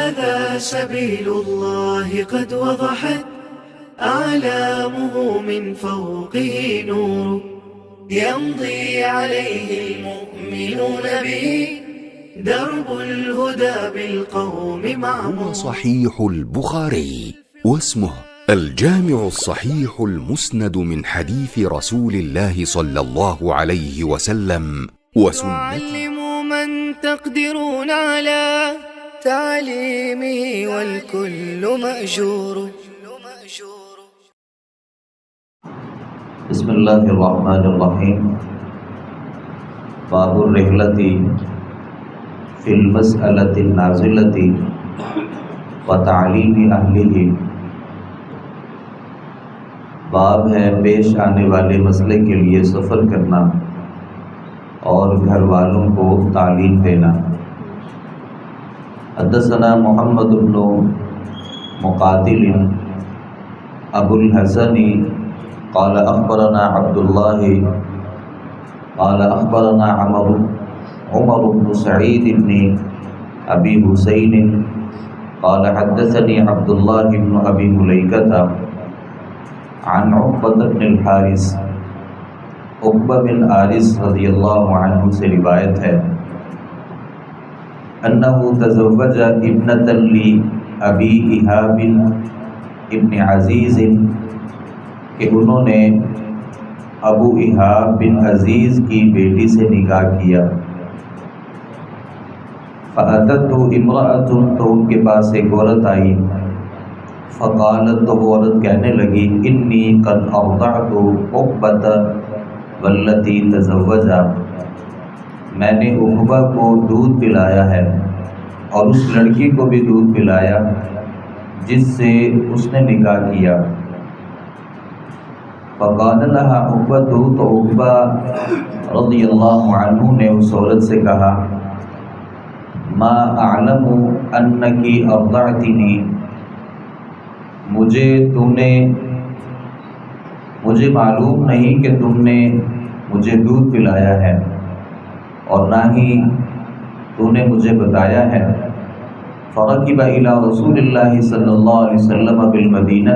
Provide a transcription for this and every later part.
هذا سبيل الله قد وضحت أعلامه من فوقه نور يمضي عليه المؤمنون به درب الهدى بالقوم معمور. هو صحيح البخاري واسمه الجامع الصحيح المسند من حديث رسول الله صلى الله عليه وسلم وسنته. وعلموا من تقدرون على تعليمه والكل مأجور. بسم اللہ الرحمن الرحیم. باب الرحلۃ فی المسألۃ النازلۃ وتعلیم اہلہ. باب ہے پیش آنے والے مسئلے کے لیے سفر کرنا اور گھر والوں کو تعلیم دینا. حدثنا محمد بن مقاتل ابو الحسن قال اخبرنا عبد الله قال اخبرنا عمر بن سعيد بن ابي حسين قال حدثني عبد الله بن ابي مليكة عن عقبة بن الحارث. عقبہ بن حارث رضی اللہ عنہ سے روایت ہے انه تزوج ابنة لأبي إيهاب ابن عزیز کہ انہوں نے ابو ایہاب بن عزیز کی بیٹی سے نکاح کیا. فَأَتَتْهُ امرأة تو ان کے پاس ایک عورت آئی. فقالت تو وہ عورت کہنے لگی انی قد ارضعت عقبة والتي تزوجا میں نے عقبہ کو دودھ پلایا ہے اور اس لڑکی کو بھی دودھ پلایا جس سے اس نے نکاح کیا. فقال لها عقبة تو عقبہ رضی اللہ عنہ نے اس عورت سے کہا ما اعلم انکی ارضعتنی مجھے معلوم نہیں کہ تم نے مجھے دودھ پلایا ہے اور نہ ہی تو نے مجھے بتایا ہے. فرکب الی رسول اللہ صلی اللہ علیہ وسلم بالمدینہ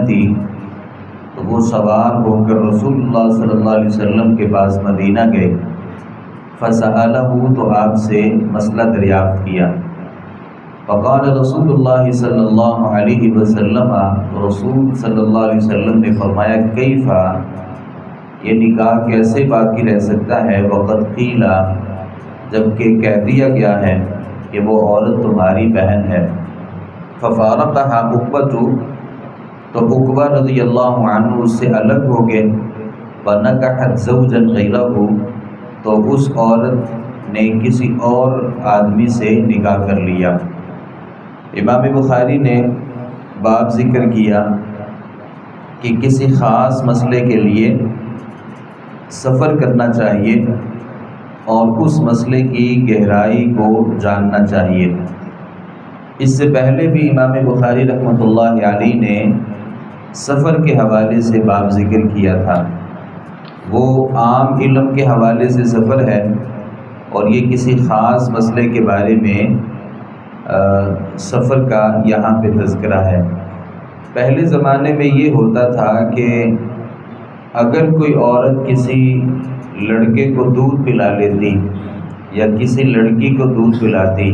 تو وہ سوار ہو کر رسول اللہ صلی اللہ علیہ وسلم کے پاس مدینہ گئے. فسألہ تو آپ سے مسئلہ دریافت کیا. فقال رسول اللہ صلی اللہ علیہ وسلم رسول صلی اللہ علیہ وسلم نے فرمایا کیفا یہ نکاح کیسے باقی رہ سکتا ہے وقت قیل جبکہ کہہ دیا گیا ہے کہ وہ عورت تمہاری بہن ہے. ففارقها عقبہ تو عقبہ رضی اللہ عنہ اس سے الگ ہو گئے. وَنَكَحَتْ زَوْجًا غَيْرَهُ تو اس عورت نے کسی اور آدمی سے نکاح کر لیا. امام بخاری نے باب ذکر کیا کہ کسی خاص مسئلے کے لیے سفر کرنا چاہیے اور اس مسئلے کی گہرائی کو جاننا چاہیے. اس سے پہلے بھی امام بخاری رحمۃ اللہ علیہ نے سفر کے حوالے سے باب ذکر کیا تھا. وہ عام علم کے حوالے سے سفر ہے اور یہ کسی خاص مسئلے کے بارے میں سفر کا یہاں پہ تذکرہ ہے. پہلے زمانے میں یہ ہوتا تھا کہ اگر کوئی عورت کسی لڑکے کو دودھ پلا لیتی یا کسی لڑکی کو دودھ پلاتی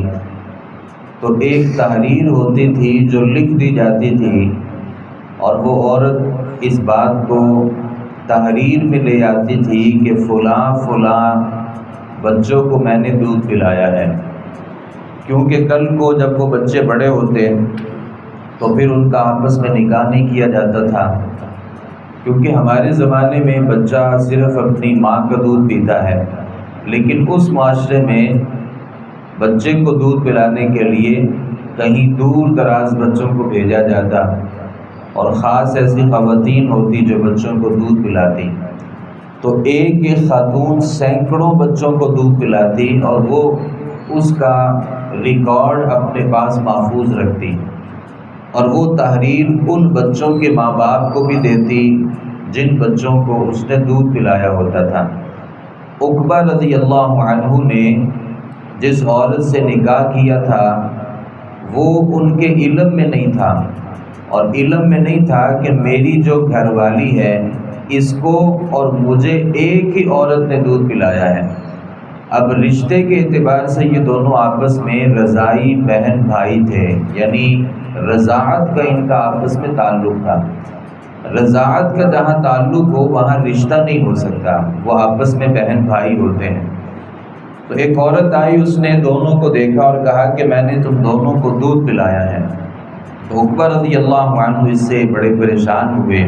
تو ایک تحریر ہوتی تھی جو لکھ دی جاتی تھی اور وہ عورت اس بات کو تحریر میں لے آتی تھی کہ فلاں فلاں بچوں کو میں نے دودھ پلایا ہے. کیونکہ کل کو جب وہ بچے بڑے ہوتے تو پھر ان کا آپس میں نکاح نہیں کیا جاتا تھا. کیونکہ ہمارے زمانے میں بچہ صرف اپنی ماں کا دودھ پیتا ہے لیکن اس معاشرے میں بچے کو دودھ پلانے کے لیے کہیں دور دراز بچوں کو بھیجا جاتا اور خاص ایسی خواتین ہوتی جو بچوں کو دودھ پلاتی. تو ایک ایک خاتون سینکڑوں بچوں کو دودھ پلاتی اور وہ اس کا ریکارڈ اپنے پاس محفوظ رکھتی اور وہ تحریر ان بچوں کے ماں باپ کو بھی دیتی جن بچوں کو اس نے دودھ پلایا ہوتا تھا. عقبہ رضی اللہ عنہ نے جس عورت سے نکاح کیا تھا وہ ان کے علم میں نہیں تھا، اور علم میں نہیں تھا کہ میری جو گھر والی ہے اس کو اور مجھے ایک ہی عورت نے دودھ پلایا ہے۔ اب رشتے کے اعتبار سے یہ دونوں آپس میں رضائی بہن بھائی تھے، یعنی رضاعت کا ان کا آپس میں تعلق تھا۔ رضاعت کا جہاں تعلق ہو وہاں رشتہ نہیں ہو سکتا، وہ آپس میں بہن بھائی ہوتے ہیں۔ تو ایک عورت آئی، اس نے دونوں کو دیکھا اور کہا کہ میں نے تم دونوں کو دودھ پلایا ہے۔ تو عقبہ رضی اللہ عنہ اس سے بڑے پریشان ہوئے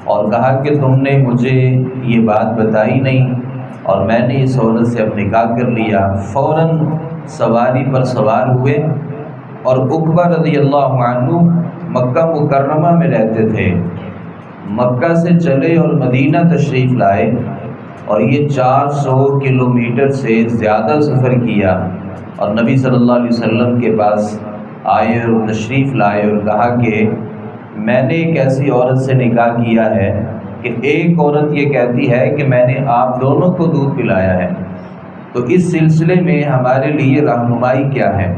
اور کہا کہ تم نے مجھے یہ بات بتائی نہیں اور میں نے اس عورت سے اب نکاح کر لیا۔ فوراً سواری پر سوار ہوئے، اور عقبہ رضی اللہ عنہ مکہ مکرمہ میں رہتے تھے، مکہ سے چلے اور مدینہ تشریف لائے، اور یہ 400 کلومیٹر سے زیادہ سفر کیا، اور نبی صلی اللہ علیہ وسلم کے پاس آئے اور تشریف لائے اور کہا کہ میں نے ایک ایسی عورت سے نکاح کیا ہے کہ ایک عورت یہ کہتی ہے کہ میں نے آپ دونوں کو دودھ پلایا ہے، تو اس سلسلے میں ہمارے لیے رہنمائی کیا ہے؟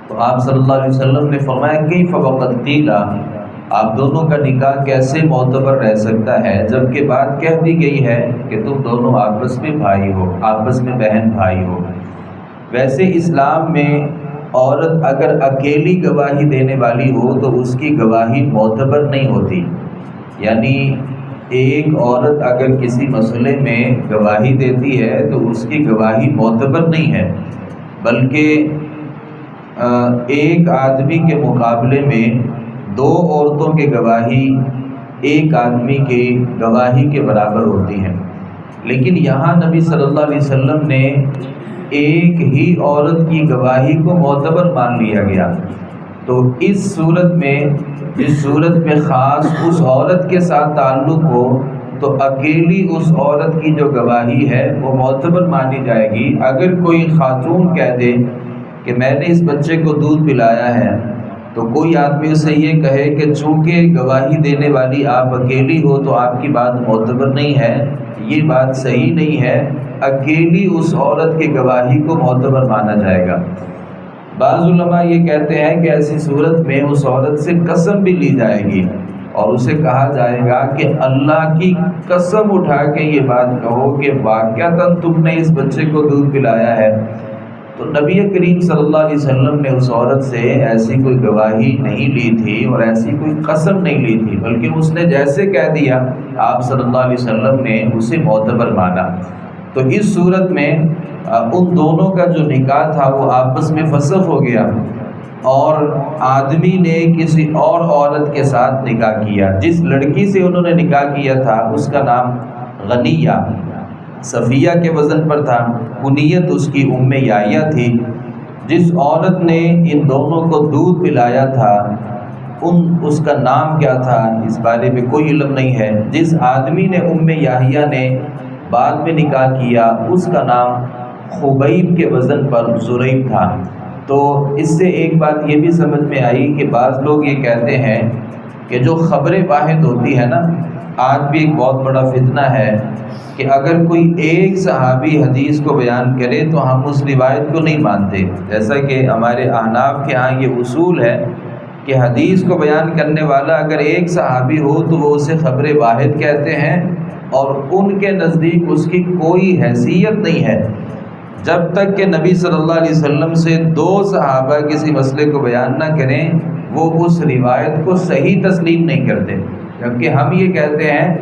تو آپ صلی اللہ علیہ وسلم نے فرمایا کیف وقد قیل، آپ دونوں کا نکاح کیسے معتبر رہ سکتا ہے جبکہ بات کہہ دی گئی ہے کہ تم دونوں آپس میں بھائی ہو، آپس میں بہن بھائی ہو۔ ویسے اسلام میں عورت اگر اکیلی گواہی دینے والی ہو تو اس کی گواہی معتبر نہیں ہوتی، یعنی ایک عورت اگر کسی مسئلے میں گواہی دیتی ہے تو اس کی گواہی معتبر نہیں ہے، بلکہ ایک آدمی کے مقابلے میں 2 عورتوں کی گواہی ایک آدمی کی گواہی کے برابر ہوتی ہے۔ لیکن یہاں نبی صلی اللہ علیہ وسلم نے ایک ہی عورت کی گواہی کو معتبر مان لیا گیا، تو اس صورت میں جس صورت میں خاص اس عورت کے ساتھ تعلق ہو تو اکیلی اس عورت کی جو گواہی ہے وہ معتبر مانی جائے گی۔ اگر کوئی خاتون کہہ دے کہ میں نے اس بچے کو دودھ پلایا ہے، تو کوئی آدمی اسے یہ کہے کہ چونکہ گواہی دینے والی آپ اکیلی ہو تو آپ کی بات معتبر نہیں ہے، یہ بات صحیح نہیں ہے، اکیلی اس عورت کی گواہی کو معتبر مانا جائے گا۔ بعض علماء یہ کہتے ہیں کہ ایسی صورت میں اس عورت سے قسم بھی لی جائے گی اور اسے کہا جائے گا کہ اللہ کی قسم اٹھا کے یہ بات کہو کہ واقعتاً تم نے اس بچے کو دودھ پلایا ہے۔ تو نبی کریم صلی اللہ علیہ وسلم نے اس عورت سے ایسی کوئی گواہی نہیں لی تھی اور ایسی کوئی قسم نہیں لی تھی، بلکہ اس نے جیسے کہہ دیا آپ صلی اللہ علیہ وسلم نے اسے معتبر مانا۔ تو اس صورت میں ان دونوں کا جو نکاح تھا وہ آپس میں فسخ ہو گیا، اور آدمی نے کسی اور عورت کے ساتھ نکاح کیا۔ جس لڑکی سے انہوں نے نکاح کیا تھا اس کا نام غنیہ صفیہ کے وزن پر تھا، کنیت اس کی ام یحییٰ تھی۔ جس عورت نے ان دونوں کو دودھ پلایا تھا اس کا نام کیا تھا اس بارے میں کوئی علم نہیں ہے۔ جس آدمی نے ام یحییٰ نے بعد میں نکاح کیا اس کا نام خبیب کے وزن پر زریب تھا۔ تو اس سے ایک بات یہ بھی سمجھ میں آئی کہ بعض لوگ یہ کہتے ہیں کہ جو خبر واحد ہوتی ہے نا، آج بھی ایک بہت بڑا فتنہ ہے کہ اگر کوئی ایک صحابی حدیث کو بیان کرے تو ہم اس روایت کو نہیں مانتے، جیسا کہ ہمارے احناف کے ہاں یہ اصول ہے کہ حدیث کو بیان کرنے والا اگر ایک صحابی ہو تو وہ اسے خبر واحد کہتے ہیں، اور ان کے نزدیک اس کی کوئی حیثیت نہیں ہے جب تک کہ نبی صلی اللہ علیہ وسلم سے 2 صحابہ کسی مسئلے کو بیان نہ کریں وہ اس روایت کو صحیح تسلیم نہیں کرتے، جبکہ ہم یہ کہتے ہیں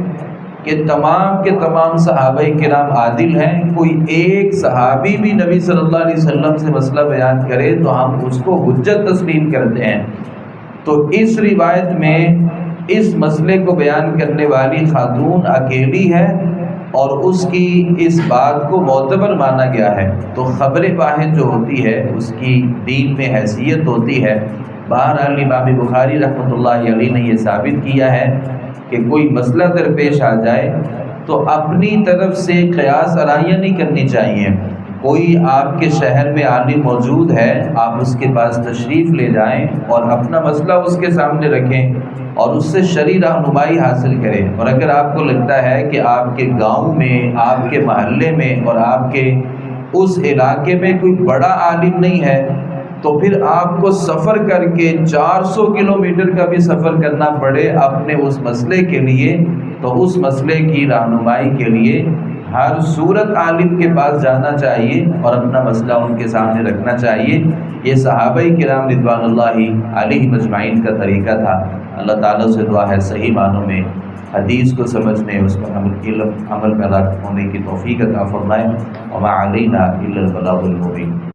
کہ تمام کے تمام صحابہ کرام عادل ہیں، کوئی ایک صحابی بھی نبی صلی اللہ علیہ وسلم سے مسئلہ بیان کرے تو ہم اس کو حجت تسلیم کرتے ہیں۔ تو اس روایت میں اس مسئلے کو بیان کرنے والی خاتون اکیلی ہے اور اس کی اس بات کو معتبر مانا گیا ہے، تو خبر واحد جو ہوتی ہے اس کی دین میں حیثیت ہوتی ہے۔ بہرحال امام بخاری رحمۃ اللہ علیہ نے یہ ثابت کیا ہے کہ کوئی مسئلہ درپیش آ جائے تو اپنی طرف سے قیاس آرائیاں نہیں کرنی چاہیے۔ کوئی آپ کے شہر میں عالم موجود ہے، آپ اس کے پاس تشریف لے جائیں اور اپنا مسئلہ اس کے سامنے رکھیں اور اس سے شرعی رہنمائی حاصل کریں، اور اگر آپ کو لگتا ہے کہ آپ کے گاؤں میں، آپ کے محلے میں اور آپ کے اس علاقے میں کوئی بڑا عالم نہیں ہے تو پھر آپ کو سفر کر کے 400 کلومیٹر کا بھی سفر کرنا پڑے اپنے اس مسئلے کے لیے، تو اس مسئلے کی رہنمائی کے لیے ہر صورت عالم کے پاس جانا چاہیے اور اپنا مسئلہ ان کے سامنے رکھنا چاہیے۔ یہ صحابہ کرام رضوان اللہ علیہم اجمعین کا طریقہ تھا۔ اللہ تعالیٰ سے دعا ہے صحیح معنوں میں حدیث کو سمجھنے، اس پر عمل پیدا ہونے کی توفیق عطا فرمائے۔ وما علینا الا البلاغ المبین۔